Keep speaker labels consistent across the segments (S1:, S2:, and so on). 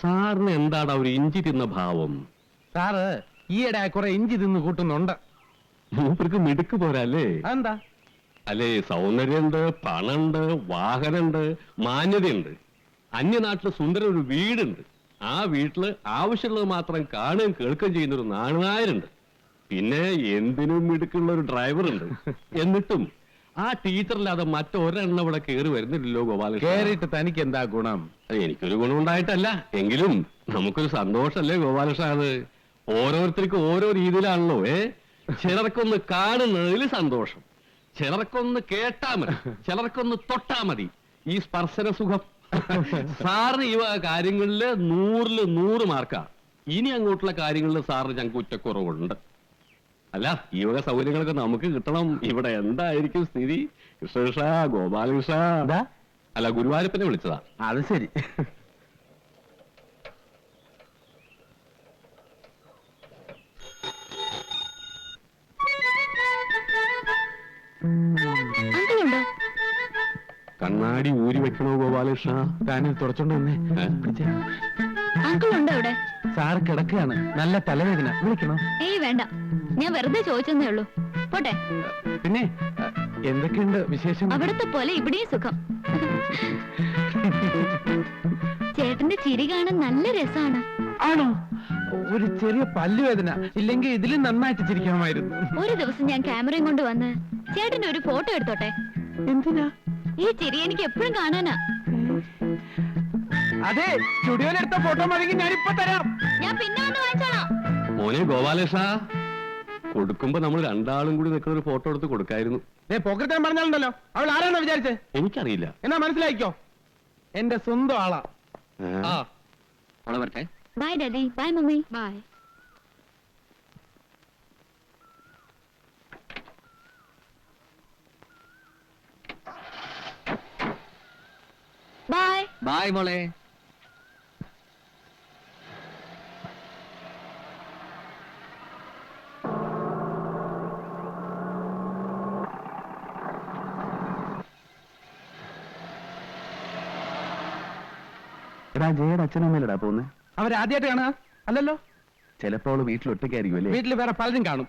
S1: സാറിന് എന്താണ് ഒരു ഇഞ്ചി തിന്ന ഭാവം?
S2: സാറ് ഈയിടെ കുറെ ഇഞ്ചി തിന്ന് കൂട്ടുന്നുണ്ട്.
S1: മൂപ്പർക്ക് മിടുക്ക് പോരല്ലേ?
S2: അതെന്താ?
S1: അല്ലേ, സൗന്ദര്യമുണ്ട്, പണമുണ്ട്, വാഹനമുണ്ട്, മാന്യതയുണ്ട്. അന്യനാട്ടില് സുന്ദര ഒരു വീടുണ്ട്. ആ വീട്ടില് ആവശ്യമുള്ളത് മാത്രം കാണുകയും കേൾക്കുകയും ചെയ്യുന്ന ഒരു നാണുനായരുണ്ട്. പിന്നെ എന്തിനും മിടുക്കുള്ള ഒരു ഡ്രൈവർ ഉണ്ട്. എന്നിട്ടും ആ ടീച്ചറില്ലാതെ മറ്റൊരെണ്ണം ഇവിടെ കയറി വരുന്നില്ലല്ലോ ഗോപാലകൃഷ്ണൻ.
S2: കേറിയിട്ട് തനിക്ക് എന്താ ഗുണം?
S1: എനിക്കൊരു ഗുണമുണ്ടായിട്ടല്ല, എങ്കിലും നമുക്കൊരു സന്തോഷല്ലേ ഗോപാലകൃഷ്ണൻ. അത് ഓരോരുത്തർക്കും ഓരോ രീതിയിലാണല്ലോ. ചിലർക്കൊന്ന് കാണുന്നതിൽ സന്തോഷം, ചിലർക്കൊന്ന് കേട്ടാ മതി, ചിലർക്കൊന്ന് തൊട്ടാ മതി. ഈ സ്പർശന സുഖം. സാറിന് ഈ കാര്യങ്ങളില് 100-ല് 100 മാർക്കാ. ഇനി അങ്ങോട്ടുള്ള കാര്യങ്ങളിൽ സാറിന് ഞങ്ങൾക്ക് കുറ്റക്കുറവുണ്ട്. അല്ല, ഈ വക സൗകര്യങ്ങളൊക്കെ നമുക്ക് കിട്ടണം. ഇവിടെ എന്തായിരിക്കും സ്ഥിതി? കൃഷ്ണകൃഷ്ണ, ഗോപാലകൃഷ്ണ. അല്ല, ഗുരുവായൂരപ്പനെ വിളിച്ചതാ.
S2: അത് ശരി.
S1: കണ്ണാടി ഊരി വെക്കണോ ഗോപാലകൃഷ്ണ?
S2: താനിൽ തുടച്ചോണ്ട് വന്നേ.
S3: അങ്കിളുണ്ടോ അവിടെ?
S2: സാർ കിടക്കുകയാണ്, നല്ല തലവേദന. വിളിക്കണോ?
S3: ഏയ് വേണ്ട, ഞാൻ വെറുതെ ചോദിച്ചെന്നേ ഉള്ളൂ. പോട്ടെ.
S2: പിന്നെ എന്തൊക്കെയുണ്ട് വിശേഷം?
S3: അവിടത്തെ പോലെ ഇവിടെയും സുഖം. ചേട്ടന്റെ ചിരി കാണാൻ നല്ല രസാണ്.
S2: ആണോ? ഒരു ചെറിയ പല്ലുവേദന, ഇല്ലെങ്കിൽ ഇതിലും നന്നായിട്ട് ചിരിക്കാമായിരുന്നു.
S3: ഒരു ദിവസം ഞാൻ ക്യാമറയും കൊണ്ട് വന്ന് ചേട്ടന്റെ ഒരു ഫോട്ടോ എടുത്തോട്ടെ?
S2: എന്തിനാ?
S3: ഈ ചിരി എനിക്ക് എപ്പോഴും കാണാനാ.
S2: അതെ, സ്റ്റുഡിയോയിലെടുത്ത ഫോട്ടോ മതിയെങ്കിൽ ഞാനിപ്പോ തരാം.
S3: ഞാൻ പിന്നെ വന്ന് വാങ്ങിച്ചോളാം.
S1: മോനെ ഗോപാലകൃഷ്ണ, കൊടുക്കുമ്പോ നമ്മൾ രണ്ടാളും കൂടി നിൽക്കുന്ന ഒരു ഫോട്ടോ എടുത്ത് കൊടുക്കായിരുന്നു.
S2: പോക്കറ്റാൻ പറഞ്ഞാലുണ്ടല്ലോ, അവൾ ആരാണോ വിചാരിച്ചേ?
S1: എനിക്കറിയില്ല.
S2: എന്നാ മനസ്സിലായിക്കോ, എന്റെ സ്വന്തം ആളാ.
S3: Bye daddy. Bye mummy. Bye. Bye.
S4: Bye മോളെ.
S5: എടാ, ജയയുടെ അച്ഛനമ്മയിലടാ പോന്നെ?
S2: അവരാദ്യമായിട്ട് കാണുക അല്ലല്ലോ?
S5: ചിലപ്പോ അവള് വീട്ടിൽ ഒറ്റയ്ക്കായിരിക്കും അല്ലേ?
S2: വീട്ടിൽ വേറെ പലരും കാണും.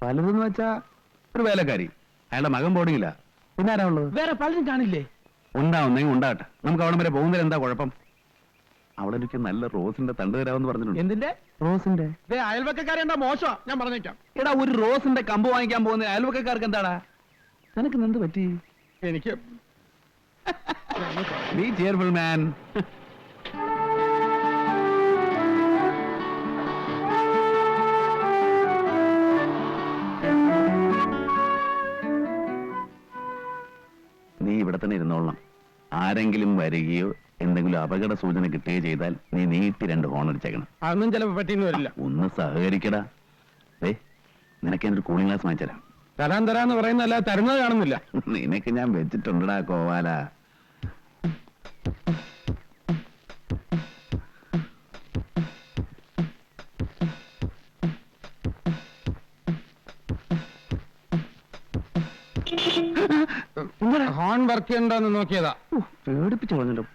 S5: പലതെന്ന് വെച്ചാ ഒരു വേലക്കാരി, അയാളുടെ മകൻ ബോർഡിങ്ങില്ല. പിന്നെ ആരാ ഉള്ളത്?
S2: വേറെ പലരും കാണില്ലേ?
S5: ഉണ്ടാവുന്നെങ്കിൽ ഉണ്ടാകട്ടെ. നമുക്ക് അവിടെ വരെ പോകുന്നതിൽ എന്താ കുഴപ്പം? അവളെനിക്ക് നല്ല റോസിന്റെ തണ്ട് തരാമെന്ന് പറഞ്ഞിട്ടുണ്ട്.
S2: എന്തിന്റെ?
S5: റോസിന്റെ.
S2: അയൽവക്കാരെ എന്താ മോശമാ? ഞാൻ പറഞ്ഞേക്കാം.
S5: എടാ, ഒരു റോസിന്റെ കമ്പ് വാങ്ങിക്കാൻ പോകുന്ന അയൽവക്കാർക്ക് എന്താടാ? നിനക്ക് എന്ത് പറ്റി?
S2: എനിക്ക്
S5: ബി ചെയർഫുൾ മാൻ. നീ ഇവിടെ തന്നെ ഇരുന്നോളണം. ആരെങ്കിലും വരികയോ എന്തെങ്കിലും അപകട സൂചന കിട്ടുകയോ ചെയ്താൽ നീ നീട്ടി 2 ഹോൺ അടിച്ചേക്കണം.
S2: അതൊന്നും ചിലപ്പോ പറ്റിയെന്ന് വരില്ല.
S5: ഒന്ന് സഹകരിക്കടാ. നിനക്ക് എന്നൊരു കൂളിംഗ് ഗ്ലാസ് വാങ്ങിച്ചരാം.
S2: തരാന്ന് പറയുന്നല്ല, തരുന്നത് കാണുന്നില്ല.
S5: നിനക്ക് ഞാൻ വെച്ചിട്ടുണ്ടടാ കോവാല.
S2: ഹോൺ വർക്ക് ചെയ്യണ്ടോന്ന് നോക്കിയതാ.
S5: പേടിപ്പിച്ചു കളഞ്ഞല്ലോ.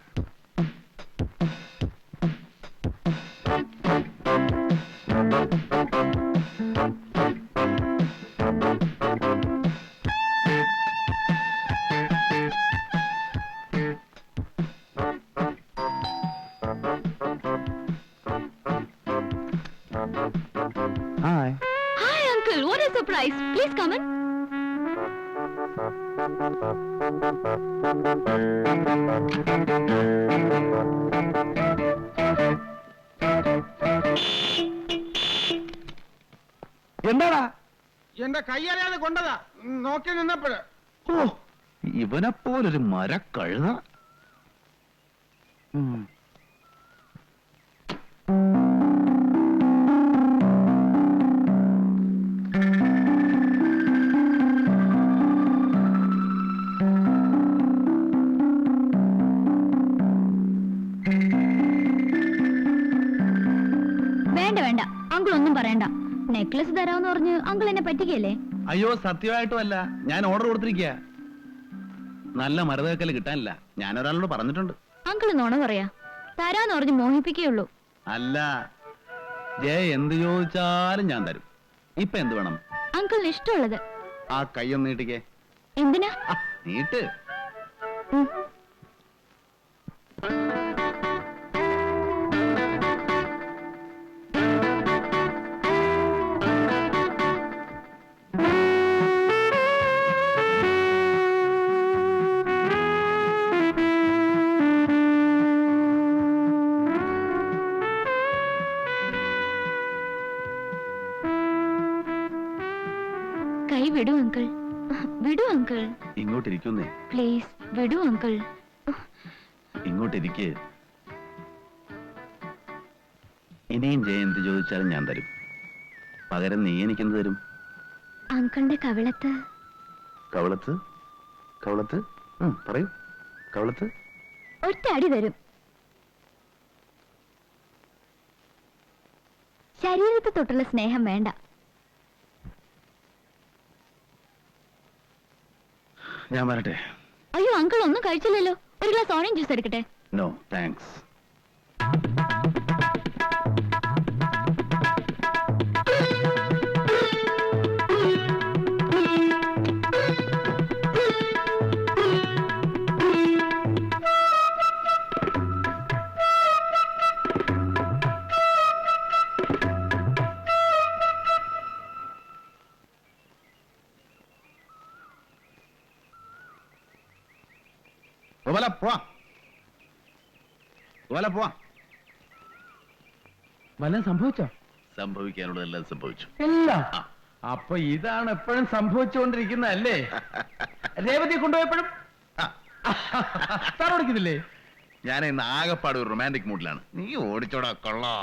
S5: Hi.
S3: Hi uncle, what a surprise. Please come in.
S5: എന്താടാ?
S2: എന്റെ കൈയറിയാതെ കൊണ്ടതാ, നോക്കി നിന്നപ്പോഴ്.
S5: ഓ, ഇവനെപ്പോലൊരു മരക്കഴുത.
S3: വേണ്ട വേണ്ട, അങ്കിൾ ഒന്നും പറയണ്ട. നെക്ലസ് തരാമെന്ന് പറഞ്ഞ് അങ്കിൾ എന്നെ പറ്റിക്കല്ലേ?
S5: അയ്യോ, സത്യമായിട്ടുമല്ല, ഞാൻ ഓർഡർ കൊടുത്തിരിക്കുക. നല്ല മരതക്കല് കിട്ടാനില്ല. ഞാൻ ഒരാളോട് പറഞ്ഞിട്ടുണ്ട്.
S3: അങ്കിൾ നോണ പറയാ. തരാന്ന് പറഞ്ഞ് മോഹിപ്പിക്കുകയുള്ളൂ.
S5: അല്ല, ജയ എന്ത് ചോദിച്ചാലും ഞാൻ തരും. ഇപ്പൊ എന്ത് വേണം?
S3: അങ്കിളിന് ഇഷ്ടമുള്ളത്.
S5: ആ കൈയൊന്ന് നീട്ടിക്കേ.
S3: എന്തിനാ?
S5: ആ, നീട്ട്.
S3: ഉം. കൈ വിടൂ അങ്കിൾ, വിടൂ അങ്കിൾ,
S5: ഇങ്ങോട്ടിരിക്കുന്നേ,
S3: പ്ലീസ് വിടൂ അങ്കിൾ.
S5: ഇങ്ങോട്ടിരിക്കേ. ഇനിയും ജയ എന്ത് ചോദിച്ചാലും ഞാൻ തരും. പകരം നീ എനിക്കെന്ത് തരും?
S3: അങ്കിളിന്റെ കവിളത്ത്.
S5: കവളത്ത്? കവളത്ത്? പറയൂ. കവളത്ത്?
S3: ഒറ്റ അടി തരും. ശരീരത്തെ തൊട്ടുള്ള സ്നേഹം വേണ്ട.
S5: ഞാൻ വരട്ടെ?
S3: അയ്യോ അങ്കിൾ ഒന്നും കഴിച്ചില്ലല്ലോ. ഒരു ഗ്ലാസ് ഓറഞ്ച് ജ്യൂസ് എടുക്കട്ടെ?
S5: No thanks.
S2: വല്ലതും സംഭവിച്ചോ?
S5: സംഭവിക്കാനുള്ളതെല്ലാം സംഭവിച്ചു.
S2: ഇല്ല. അപ്പൊ ഇതാണ് എപ്പോഴും സംഭവിച്ചുകൊണ്ടിരിക്കുന്നതല്ലേ? രേവതിയെ കൊണ്ടുപോയപ്പോഴും സാർ ഓടിക്കുന്നില്ലേ?
S5: ഞാൻ ഇന്ന് ആകെപ്പാട് ഒരു റൊമാൻറ്റിക് മൂഡിലാണ്. നീ ഓടിച്ചോടാ കൊള്ളാ.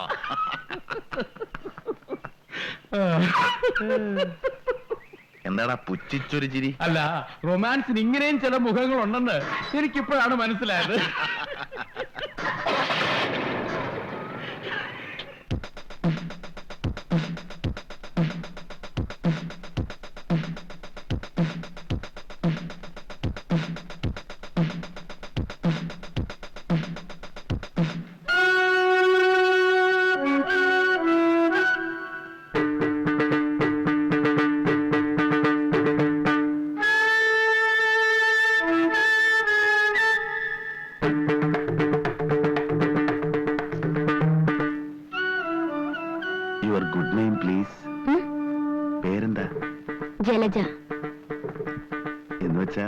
S5: എന്താടാ പുച്ഛിച്ചൊരു ചിരി?
S2: അല്ല, റൊമാൻസിന് ഇങ്ങനെയും ചില മുഖങ്ങളുണ്ടെന്ന് എനിക്കിപ്പോഴാണ് മനസ്സിലായത്.
S5: Your good name please. പേരെന്താ?
S3: ജലജ.
S5: എന്നുവെച്ചാ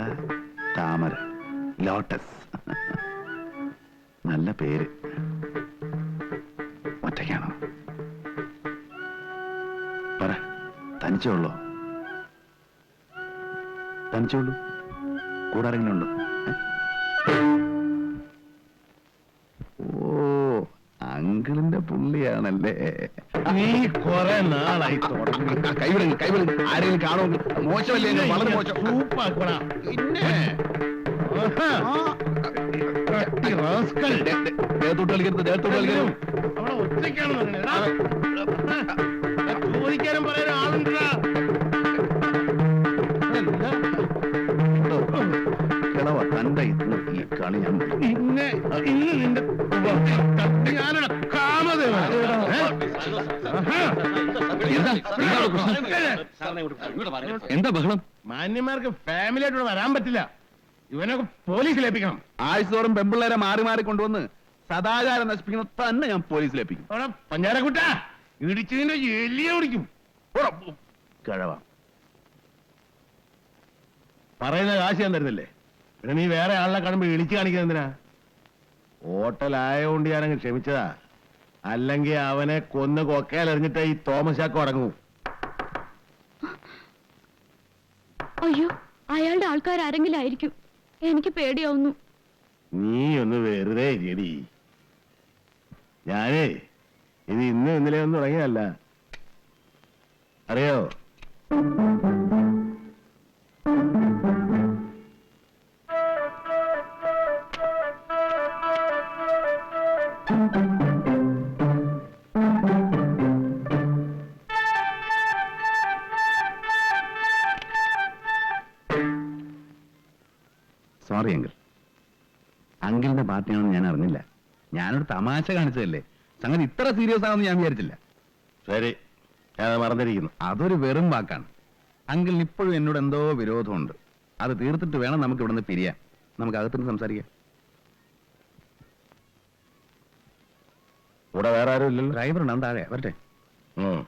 S5: താമര, ലോട്ടസ്. നല്ല പേര്. ഒറ്റയ്ക്കാണോ? പറ, തനിച്ചുള്ളോ? തനിച്ചുള്ളൂ? കൂടെ ആരെങ്കിലും ഉണ്ടോ? ഓ, അങ്കിളിന്റെ പുള്ളിയാണല്ലേ.
S2: നീ കുറെ നാളായി തുടങ്ങി.
S5: കൈവിടും കൈവിടും. ആരെങ്കിലും കാണുമെങ്കിൽ മോശമല്ലേ? വളരെ മോശം.
S2: സൂപ്പാക്കടാ.
S5: പിന്നെ
S2: റാസ്കൽ.
S5: ദേഹത്തോട്ട് കളിക്കരുത്, ദേഹത്തോട്ട് കളിക്കരുത്.
S2: അവിടെ ഒറ്റയ്ക്കാണെന്ന് ചോദിക്കാനും പറയാനും ആളുണ്ടാ.
S5: കിളവ തന്റെ ഇന്ന് ഈ കളി ഞാൻ
S2: ഇന്ന് നിന്റെ ഞാനോட കാമദേവൻ.
S1: എന്താ ബഹളം?
S2: മാന്യന്മാർക്ക് ഫാമിലി ആയിട്ട് വരാൻ പറ്റില്ല. ഇവനൊക്കെ പോലീസിലേപ്പിക്കണം.
S5: ആഴ്ചതോറും പെമ്പിള്ളേരെ മാറി മാറി കൊണ്ടുവന്ന് സദാചാരം നശിപ്പിക്കുന്ന തന്നെ ഞാൻ പോലീസിലേപ്പിക്കും.
S2: അവിടെ പഞ്ചാരക്കുട്ട ഇടിച്ചതിന്റെ എലിയ ഓടിക്കും.
S5: കിഴവ
S2: പറയുന്ന കാശ് ഞാൻ തരുന്നില്ലേ? പിന്നെ നീ വേറെ ആളിനെ കാണുമ്പോ ഇടിച്ചു കാണിക്കുന്നത് എന്തിനാ? ഹോട്ടലായോണ്ട് ഞാനങ്ങ് ക്ഷമിച്ചതാ. അല്ലെങ്കിൽ അവനെ കൊന്ന് കൊക്കയിലെറിഞ്ഞിട്ട് ഈ തോമസ് ചാക്കോ അടങ്ങൂ.
S3: അയ്യോ അയാളുടെ ആൾക്കാരെങ്കിലും ആയിരിക്കും. എനിക്ക് പേടിയാവുന്നു.
S2: നീ ഒന്ന് വെറുതെ ഇരിയടി. ഞാനേ ഇത് ഇന്ന് ഇന്നലെ ഒന്നും തുടങ്ങിയതല്ല, അറിയോ?
S5: Sorry uncle. അങ്കിളിന്റെ പാർട്ടിയാണെന്ന് ഞാൻ അറിഞ്ഞില്ല. ഞാനൊരു തമാശ കാണിച്ചതല്ലേ. സംഗതി ഇത്ര സീരിയസ് ആണെന്ന് ഞാൻ വിചാരിച്ചില്ല.
S2: ശരി, ഞാൻ മറന്നിരിക്കുന്നു.
S5: അതൊരു വെറും വാക്കാണ്. അങ്കിളിന് ഇപ്പോഴും എന്നോട് എന്തോ വിരോധമുണ്ട്. അത് തീർത്തിട്ട് വേണം നമുക്ക് ഇവിടുന്ന് പിരിയാൻ. നമുക്ക് അകത്തുനിന്ന് സംസാരിക്കാം.
S2: ഇവിടെ വേറെ ആരും ഇല്ലല്ലോ.
S5: ഡ്രൈവർ ഉണ്ടാവും താഴെ, വരട്ടെ.
S2: ഉം.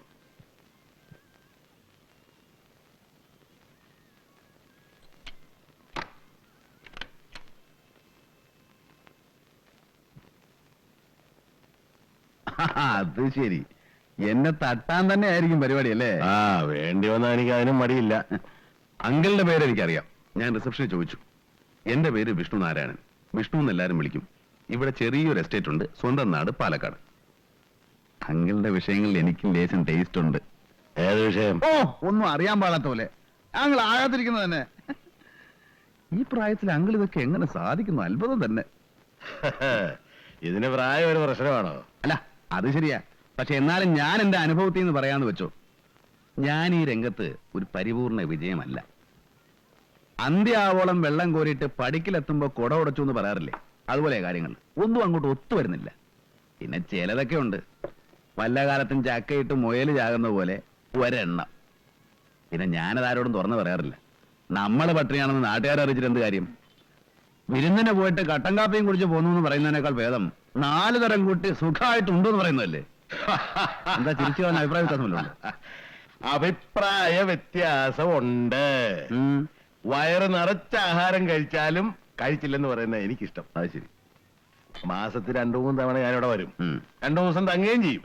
S5: അത് ശരി, എന്നെ തട്ടാൻ തന്നെ ആയിരിക്കും പരിപാടി അല്ലേ?
S2: ആ, വേണ്ടി വന്നാൽ എനിക്ക് അതിനും മടിയില്ല.
S5: അങ്കിളിന്റെ പേര് എനിക്കറിയാം. ഞാൻ റിസപ്ഷനിൽ ചോദിച്ചു. എന്റെ പേര് വിഷ്ണു നാരായണൻ. വിഷ്ണു എന്ന് എല്ലാരും വിളിക്കും. ഇവിടെ ചെറിയൊരു എസ്റ്റേറ്റ് ഉണ്ട്. സ്വന്തം നാട് പാലക്കാട്. അങ്കിളുടെ വിഷയങ്ങളിൽ എനിക്കും ലേശം ടേസ്റ്റ് ഉണ്ട്.
S2: ഏത് വിഷയം?
S5: ഓ, ഒന്നും അറിയാൻ പാടാത്ത പോലെ. അങ്കിൾ ആകാതിരിക്കുന്നത് തന്നെ. ഈ പ്രായത്തിൽ അങ്കിൾ ഇതൊക്കെ എങ്ങനെ സാധിക്കുന്നു? അത്ഭുതം തന്നെ.
S2: ഇതിന് പ്രായം ഒരു പ്രശ്നമാണോ?
S5: അല്ല, അത് ശരിയാ. പക്ഷെ എന്നാലും ഞാൻ എന്റെ അനുഭവത്തിൽ നിന്ന് പറയാന്ന് വെച്ചോ. ഞാൻ ഈ രംഗത്ത് ഒരു പരിപൂർണ വിജയമല്ല. അന്ത്യാവോളം വെള്ളം കോരിയിട്ട് പടിക്കിലെത്തുമ്പോ കുട ഉടച്ചു എന്ന് പറയാറില്ലേ? അതുപോലെ കാര്യങ്ങൾ ഒന്നും അങ്ങോട്ട് ഒത്തു വരുന്നില്ല. പിന്നെ ചിലതൊക്കെ ഉണ്ട്. വല്ല കാലത്തും ചക്കയിട്ട് മുയല് ചാകുന്ന പോലെ ഒരെണ്ണം. പിന്നെ ഞാനതാരോടും തുറന്നു പറയാറില്ല. നമ്മള് പട്ടിണിയാണെന്ന് നാട്ടുകാരെ അറിയിച്ചിട്ട് എന്ത് കാര്യം? വിരുന്നിനെ പോയിട്ട് കട്ടൻ കാപ്പിയും കുടിച്ച് പോന്നു എന്ന് പറയുന്നതിനേക്കാൾ ഭേദം 4 തരം കൂട്ടി സുഖമായിട്ടുണ്ടോ എന്ന് പറയുന്നതല്ലേ? എന്താ ചിരിച്ചു പറഞ്ഞ അഭിപ്രായ വ്യത്യാസമല്ലോ?
S2: അഭിപ്രായ വ്യത്യാസമുണ്ട്. വയറ് നിറച്ച ആഹാരം കഴിച്ചാലും കഴിച്ചില്ലെന്ന് പറയുന്നത് എനിക്കിഷ്ടം.
S5: അത് ശരി.
S2: മാസത്തിൽ 2-3 തവണ ഞാനിവിടെ വരും. 2 ദിവസം തങ്ങുകയും ചെയ്യും.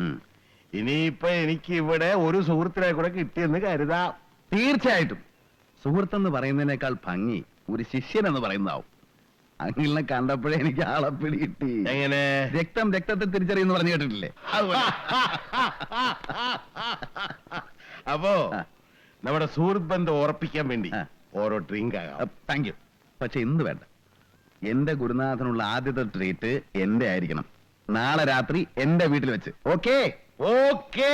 S2: ഇനിയിപ്പൊ എനിക്ക് ഇവിടെ ഒരു സുഹൃത്തിനെ കൂടെ കിട്ടിയെന്ന് കരുതാം.
S5: തീർച്ചയായിട്ടും. സുഹൃത്തെന്ന് പറയുന്നതിനേക്കാൾ ഭംഗി ഒരു ശിഷ്യൻ എന്ന് പറയുന്നതാവും. അങ്കിളിനെ കണ്ടപ്പോഴേ എനിക്ക് ആളെ പിടി കിട്ടി.
S2: എങ്ങനെ?
S5: രക്തം രക്തത്തെ തിരിച്ചറിയുന്നു പറഞ്ഞു കേട്ടിട്ടില്ലേ?
S2: അപ്പോ നമ്മുടെ സുഹൃത്ത് ബന്ധം ഉറപ്പിക്കാൻ വേണ്ടി
S5: ആ.
S2: ഓരോ ഡ്രിങ്ക് ആകാം.
S5: Thank you. പക്ഷെ ഇന്ന് വേണ്ട. എന്റെ ഗുരുനാഥനുള്ള ആദ്യത്തെ ട്രീറ്റ് എന്റെ ആയിരിക്കണം. നാളെ രാത്രി എന്റെ വീട്ടിൽ വെച്ച്. ഓക്കേ?
S2: ഓക്കേ.